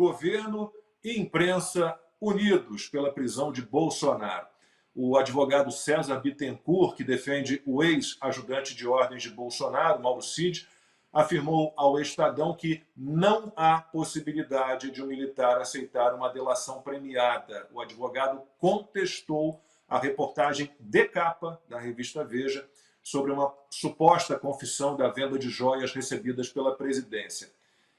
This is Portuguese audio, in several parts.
governo e imprensa unidos pela prisão de Bolsonaro. O advogado César Bittencourt, que defende o ex-ajudante de ordens de Bolsonaro, Mauro Cid, afirmou ao Estadão que não há possibilidade de um militar aceitar uma delação premiada. O advogado contestou a reportagem de capa da revista Veja sobre uma suposta confissão da venda de joias recebidas pela presidência.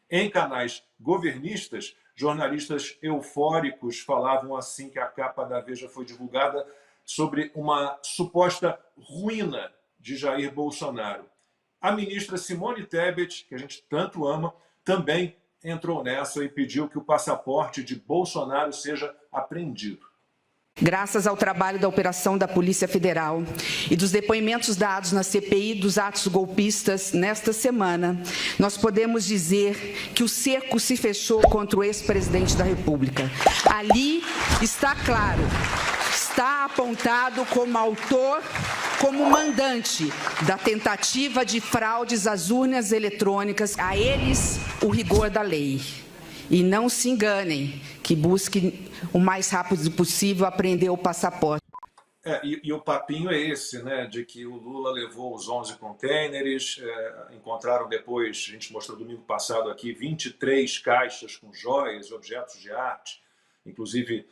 Em canais governistas, jornalistas eufóricos falavam assim que a capa da Veja foi divulgada sobre uma suposta ruína de Jair Bolsonaro. A ministra Simone Tebet, que a gente tanto ama, também entrou nessa e pediu que o passaporte de Bolsonaro seja apreendido. Graças ao trabalho da operação da Polícia Federal e dos depoimentos dados na CPI dos atos golpistas nesta semana, nós podemos dizer que o cerco se fechou contra o ex-presidente da República. Ali está claro, está apontado como autor, como mandante da tentativa de fraudes às urnas eletrônicas. A eles o rigor da lei. E não se enganem, que busquem o mais rápido possível apreender o passaporte. E o papinho é esse, né, de que o Lula levou os 11 contêineres, encontraram depois, a gente mostrou domingo passado aqui, 23 caixas com joias, objetos de arte, inclusive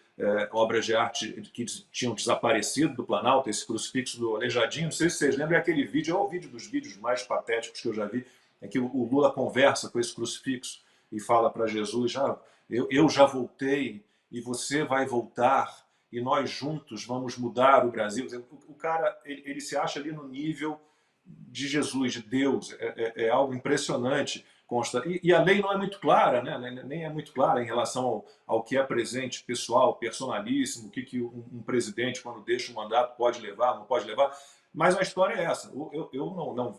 obras de arte que tinham desaparecido do Planalto, esse crucifixo do Aleijadinho. Não sei se vocês lembram, é aquele vídeo, é o vídeo dos vídeos mais patéticos que eu já vi, é que o Lula conversa com esse crucifixo e fala para Jesus, eu já voltei e você vai voltar e nós juntos vamos mudar o Brasil. O cara, ele se acha ali no nível de Jesus, de Deus, é algo impressionante. Consta. E a lei não é muito clara, né? Nem é muito clara em relação ao que é presente pessoal, personalíssimo, o que um presidente, quando deixa um mandato, pode levar, não pode levar. Mas a história é essa. Eu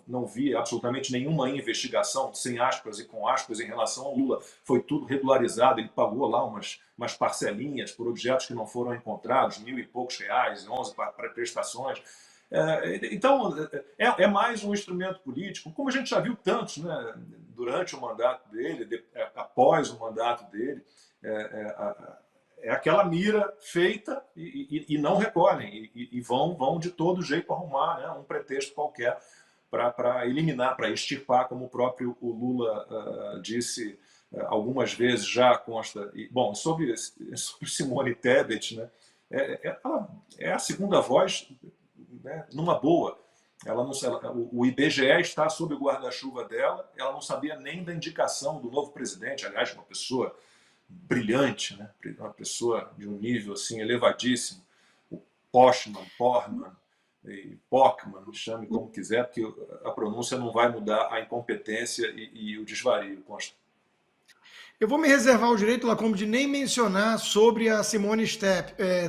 não vi absolutamente nenhuma investigação, sem aspas e com aspas, em relação ao Lula. Foi tudo regularizado, ele pagou lá umas parcelinhas por objetos que não foram encontrados, R$1.000 e poucos, 11 para prestações. Então, é mais um instrumento político, como a gente já viu tantos, né, durante o mandato dele, após o mandato dele. É aquela mira feita e não recolhem, e vão de todo jeito arrumar, né, um pretexto qualquer para eliminar, para extirpar, como o próprio Lula disse algumas vezes, já consta. Bom, sobre Simone Tebet, né, ela é a segunda voz, né, numa boa. O IBGE está sob o guarda-chuva dela, ela não sabia nem da indicação do novo presidente, aliás, uma pessoa brilhante, né? Uma pessoa de um nível assim elevadíssimo, o Portman, e Pockman, chame como quiser, porque a pronúncia não vai mudar a incompetência e o desvario, consta. Eu vou me reservar o direito, Lacombe, de nem mencionar sobre a Simone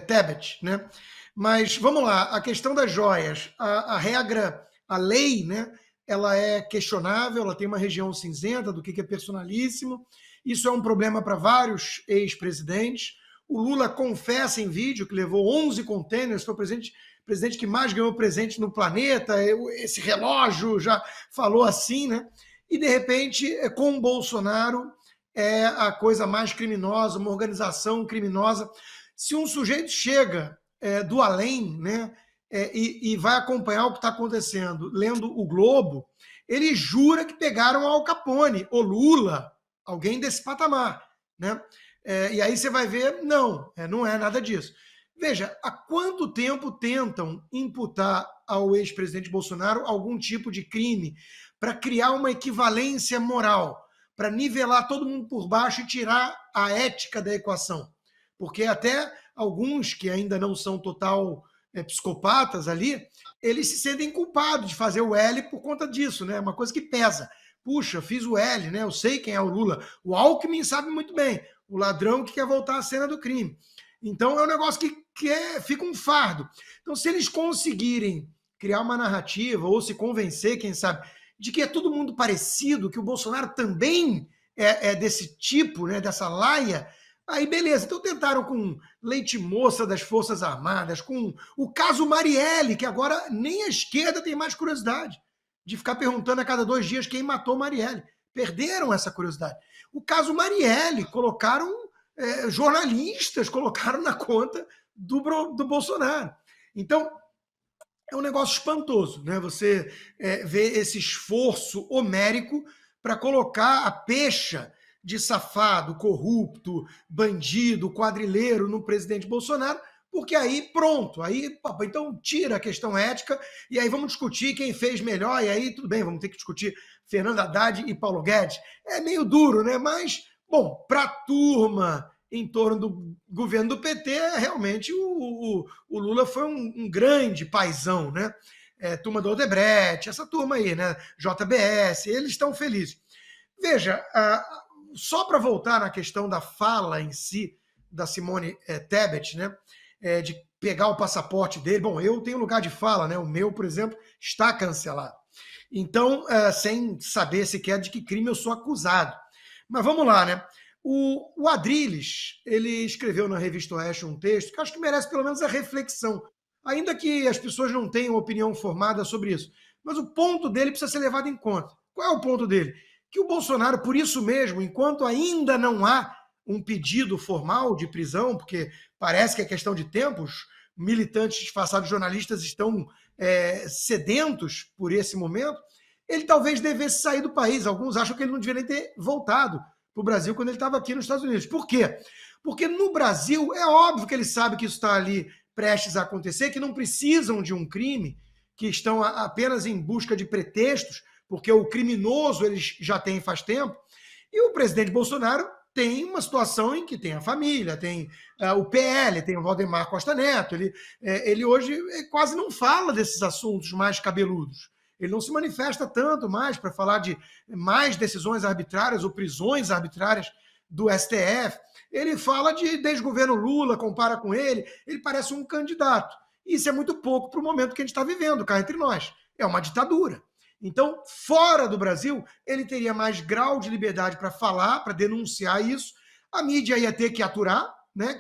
Tebet, né? Mas vamos lá, a questão das joias, a regra, a lei, né? Ela é questionável, ela tem uma região cinzenta do que é personalíssimo. Isso é um problema para vários ex-presidentes. O Lula confessa em vídeo que levou 11 contêineres, foi o presidente que mais ganhou presente no planeta, esse relógio já falou assim, né? E, de repente, com o Bolsonaro, é a coisa mais criminosa, uma organização criminosa. Se um sujeito chega do além, né, e vai acompanhar o que está acontecendo, lendo o Globo, ele jura que pegaram Al Capone, o Lula, alguém desse patamar, né? E aí você vai ver, não é nada disso. Veja, há quanto tempo tentam imputar ao ex-presidente Bolsonaro algum tipo de crime para criar uma equivalência moral, para nivelar todo mundo por baixo e tirar a ética da equação? Porque até alguns que ainda não são total psicopatas ali, eles se sentem culpados de fazer o L por conta disso, né? Uma coisa que pesa. Puxa, fiz o L, né? Eu sei quem é o Lula. O Alckmin sabe muito bem. O ladrão que quer voltar à cena do crime. Então é um negócio que fica um fardo. Então, se eles conseguirem criar uma narrativa ou se convencer, quem sabe, de que é todo mundo parecido, que o Bolsonaro também é desse tipo, né? Dessa laia, aí beleza. Então tentaram com Leite Moça das Forças Armadas, com o caso Marielle, que agora nem a esquerda tem mais curiosidade de ficar perguntando a cada 2 dias quem matou Marielle. perderam essa curiosidade. O caso Marielle, jornalistas colocaram na conta do Bolsonaro. Então, é um negócio espantoso, né? Você vê esse esforço homérico para colocar a pecha de safado, corrupto, bandido, quadrilheiro no presidente Bolsonaro, porque aí pronto, aí então tira a questão ética e aí vamos discutir quem fez melhor, e aí tudo bem, vamos ter que discutir Fernando Haddad e Paulo Guedes. É meio duro, né? Mas, bom, para a turma em torno do governo do PT, realmente o Lula foi um grande paizão, né? Turma do Odebrecht, essa turma aí, né? JBS, eles estão felizes. Veja, só para voltar na questão da fala em si, da Simone Tebet, né? De pegar o passaporte dele. Bom, eu tenho lugar de fala, né? O meu, por exemplo, está cancelado. Então, sem saber sequer de que crime eu sou acusado. Mas vamos lá, né? O Adrilles, ele escreveu na Revista Oeste um texto que acho que merece pelo menos a reflexão, ainda que as pessoas não tenham opinião formada sobre isso. Mas o ponto dele precisa ser levado em conta. Qual é o ponto dele? Que o Bolsonaro, por isso mesmo, enquanto ainda não há um pedido formal de prisão, porque parece que é questão de tempos, militantes disfarçados de jornalistas estão sedentos por esse momento, ele talvez devesse sair do país. Alguns acham que ele não deveria nem ter voltado para o Brasil quando ele estava aqui nos Estados Unidos. Por quê? Porque no Brasil é óbvio que ele sabe que isso está ali prestes a acontecer, que não precisam de um crime, que estão apenas em busca de pretextos, porque o criminoso eles já têm faz tempo. E o presidente Bolsonaro tem uma situação em que tem a família, tem o PL, tem o Valdemar Costa Neto. Ele hoje quase não fala desses assuntos mais cabeludos. Ele não se manifesta tanto mais para falar de mais decisões arbitrárias ou prisões arbitrárias do STF. Ele fala de desgoverno Lula, compara com ele parece um candidato. Isso é muito pouco para o momento que a gente está vivendo, cá entre nós. É uma ditadura. Então, fora do Brasil, ele teria mais grau de liberdade para falar, para denunciar isso. A mídia ia ter que aturar, né?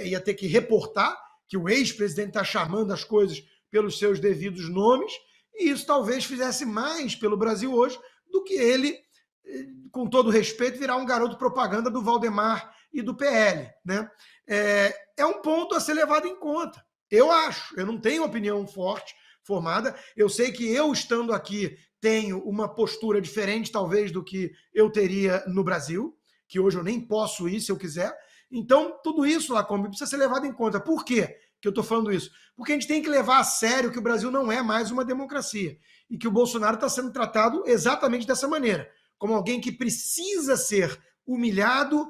Ia ter que reportar que o ex-presidente está chamando as coisas pelos seus devidos nomes. E isso talvez fizesse mais pelo Brasil hoje do que ele, com todo respeito, virar um garoto propaganda do Valdemar e do PL. Né? É um ponto a ser levado em conta. Eu acho, eu não tenho opinião forte, formada. Eu sei que eu, estando aqui, tenho uma postura diferente, talvez, do que eu teria no Brasil, que hoje eu nem posso ir se eu quiser. Então, tudo isso, Lacombe, precisa ser levado em conta. Por quê que eu estou falando isso? Porque a gente tem que levar a sério que o Brasil não é mais uma democracia e que o Bolsonaro está sendo tratado exatamente dessa maneira, como alguém que precisa ser humilhado,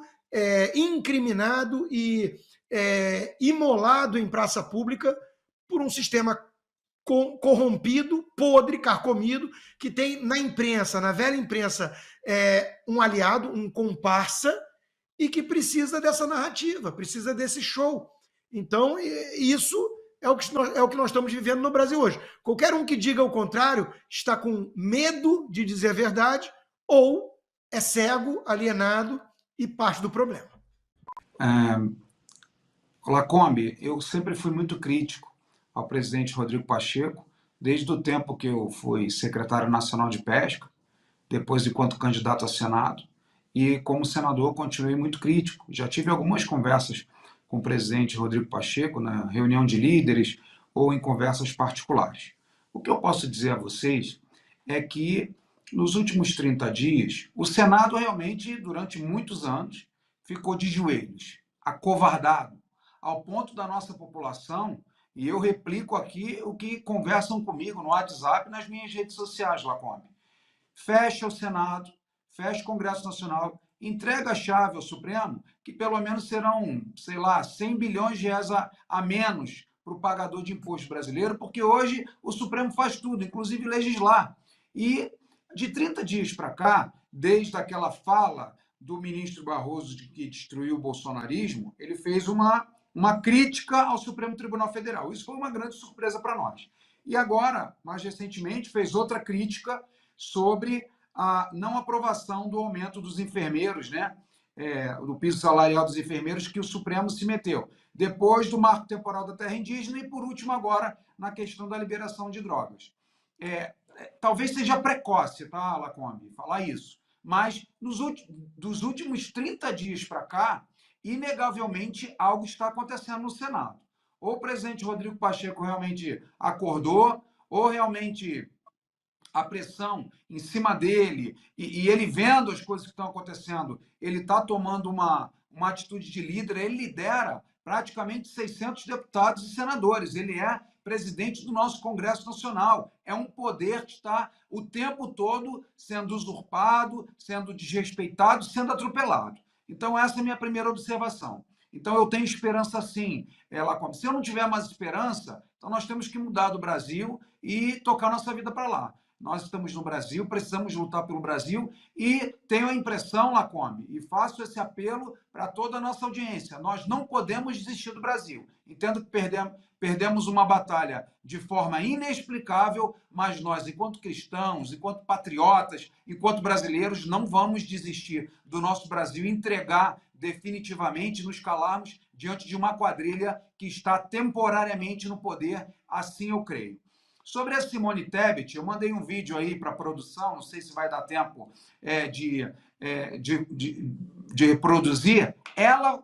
incriminado e imolado em praça pública por um sistema corrompido, podre, carcomido, que tem na imprensa, na velha imprensa, um aliado, um comparsa, e que precisa dessa narrativa, precisa desse show. Então, isso é o que nós estamos vivendo no Brasil hoje. Qualquer um que diga o contrário está com medo de dizer a verdade ou é cego, alienado e parte do problema. Lacombe, eu sempre fui muito crítico ao presidente Rodrigo Pacheco, desde o tempo que eu fui secretário nacional de pesca, depois enquanto candidato a Senado, e como senador continuei muito crítico. Já tive algumas conversas com o presidente Rodrigo Pacheco, na reunião de líderes ou em conversas particulares. O que eu posso dizer a vocês é que, nos últimos 30 dias, o Senado realmente, durante muitos anos, ficou de joelhos, acovardado, ao ponto da nossa população, e eu replico aqui o que conversam comigo no WhatsApp e nas minhas redes sociais, Lacombe. Fecha o Senado, fecha o Congresso Nacional, entrega a chave ao Supremo, que pelo menos serão, 100 bilhões de reais a menos para o pagador de imposto brasileiro, porque hoje o Supremo faz tudo, inclusive legislar. E de 30 dias para cá, desde aquela fala do ministro Barroso que destruiu o bolsonarismo, ele fez uma crítica ao Supremo Tribunal Federal. Isso foi uma grande surpresa para nós. E agora, mais recentemente, fez outra crítica sobre a não aprovação do aumento dos enfermeiros, né? Do piso salarial dos enfermeiros, que o Supremo se meteu. Depois do marco temporal da terra indígena e, por último, agora, na questão da liberação de drogas. Talvez seja precoce, tá, Lacombe, falar isso, Mas dos últimos 30 dias para cá, inegavelmente algo está acontecendo no Senado. Ou o presidente Rodrigo Pacheco realmente acordou, ou realmente a pressão em cima dele, e ele vendo as coisas que estão acontecendo, ele está tomando uma atitude de líder, ele lidera praticamente 600 deputados e senadores, ele é presidente do nosso Congresso Nacional, é um poder que está o tempo todo sendo usurpado, sendo desrespeitado, sendo atropelado. Então, essa é a minha primeira observação. Então, eu tenho esperança sim, Lacombe. Se eu não tiver mais esperança, então nós temos que mudar do Brasil e tocar nossa vida para lá. Nós estamos no Brasil, precisamos lutar pelo Brasil e tenho a impressão, Lacombe, e faço esse apelo para toda a nossa audiência, nós não podemos desistir do Brasil. Entendo que perdemos uma batalha de forma inexplicável, mas nós, enquanto cristãos, enquanto patriotas, enquanto brasileiros, não vamos desistir do nosso Brasil e entregar definitivamente, nos calarmos diante de uma quadrilha que está temporariamente no poder, assim eu creio. Sobre a Simone Tebet, eu mandei um vídeo aí para a produção, não sei se vai dar tempo de reproduzir, ela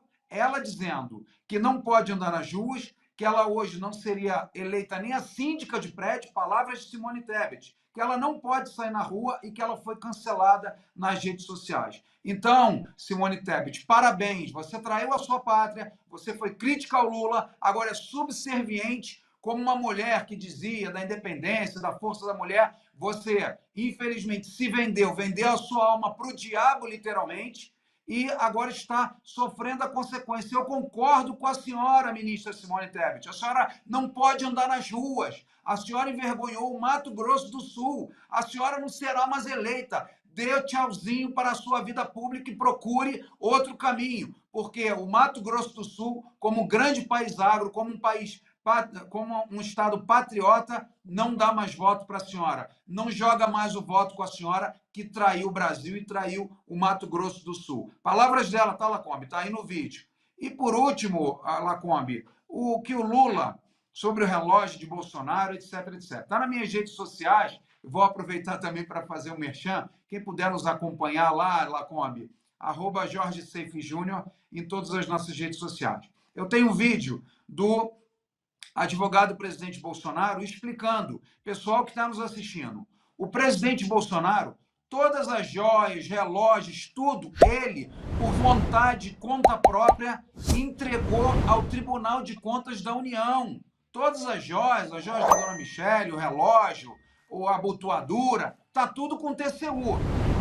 dizendo que não pode andar nas ruas, que ela hoje não seria eleita nem a síndica de prédio, palavras de Simone Tebet, que ela não pode sair na rua e que ela foi cancelada nas redes sociais. Então, Simone Tebet, parabéns, você traiu a sua pátria, você foi crítica ao Lula, agora é subserviente, como uma mulher que dizia da independência, da força da mulher, você, infelizmente, se vendeu a sua alma para o diabo, literalmente, e agora está sofrendo a consequência. Eu concordo com a senhora, ministra Simone Tebet. A senhora não pode andar nas ruas. A senhora envergonhou o Mato Grosso do Sul. A senhora não será mais eleita. Dê tchauzinho para a sua vida pública e procure outro caminho, porque o Mato Grosso do Sul, como grande país agro, como um estado patriota, não dá mais voto para a senhora. Não joga mais o voto com a senhora, que traiu o Brasil e traiu o Mato Grosso do Sul. Palavras dela, tá, Lacombe? Tá aí no vídeo. E, por último, Lacombe, o que o Lula, sobre o relógio de Bolsonaro, etc, etc. Tá nas minhas redes sociais, vou aproveitar também para fazer um merchan. Quem puder nos acompanhar lá, Lacombe, @JorgeSeifJúnior em todas as nossas redes sociais. Eu tenho um vídeo do advogado do presidente Bolsonaro explicando, pessoal que está nos assistindo, o presidente Bolsonaro, todas as joias, relógios, tudo, ele, por vontade, conta própria, entregou ao Tribunal de Contas da União. Todas as joias da dona Michele, o relógio, ou a abotoadura, tá tudo com TCU,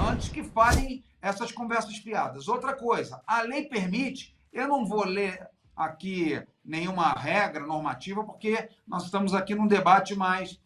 antes que falem essas conversas fiadas. Outra coisa, a lei permite, eu não vou ler aqui nenhuma regra normativa, porque nós estamos aqui num debate mais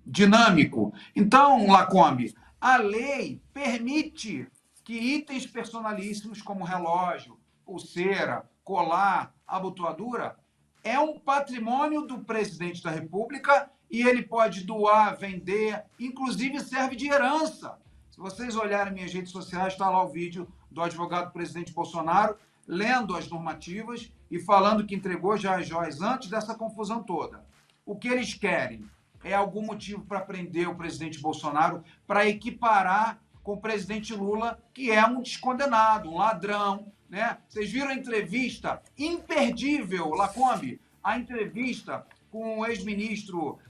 dinâmico. Então, Lacombe, a lei permite que itens personalíssimos como relógio, pulseira, colar, abotoadura, é um patrimônio do presidente da República e ele pode doar, vender, inclusive serve de herança. Se vocês olharem minhas redes sociais, está lá o vídeo do advogado do presidente Bolsonaro, lendo as normativas e falando que entregou já as joias antes dessa confusão toda. O que eles querem é algum motivo para prender o presidente Bolsonaro, para equiparar com o presidente Lula, que é um descondenado, um ladrão, né? Vocês viram a entrevista imperdível, Lacombe, a entrevista com o ex-ministro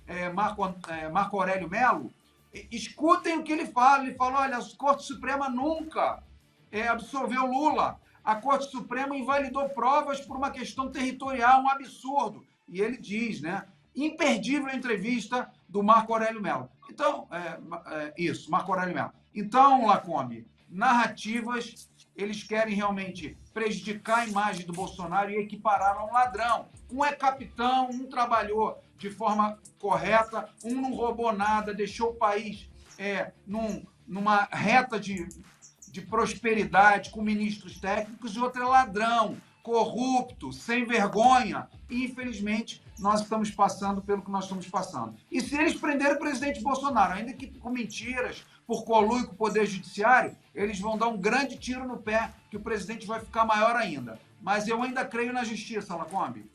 Marco Aurélio Mello? Escutem o que ele fala. Ele fala, olha, a Corte Suprema nunca absolveu Lula. A Corte Suprema invalidou provas por uma questão territorial, um absurdo. E ele diz, né? Imperdível a entrevista do Marco Aurélio Mello. Então, isso, Marco Aurélio Mello. Então, Lacombe, narrativas, eles querem realmente prejudicar a imagem do Bolsonaro e equiparar a um ladrão. Um é capitão, um trabalhou de forma correta, um não roubou nada, deixou o país numa reta de prosperidade com ministros técnicos, e outro é ladrão, corrupto, sem vergonha. E, infelizmente, nós estamos passando pelo que nós estamos passando. E se eles prenderem o presidente Bolsonaro, ainda que com mentiras, por conluio com o Poder Judiciário, eles vão dar um grande tiro no pé, que o presidente vai ficar maior ainda. Mas eu ainda creio na justiça, Lacombe.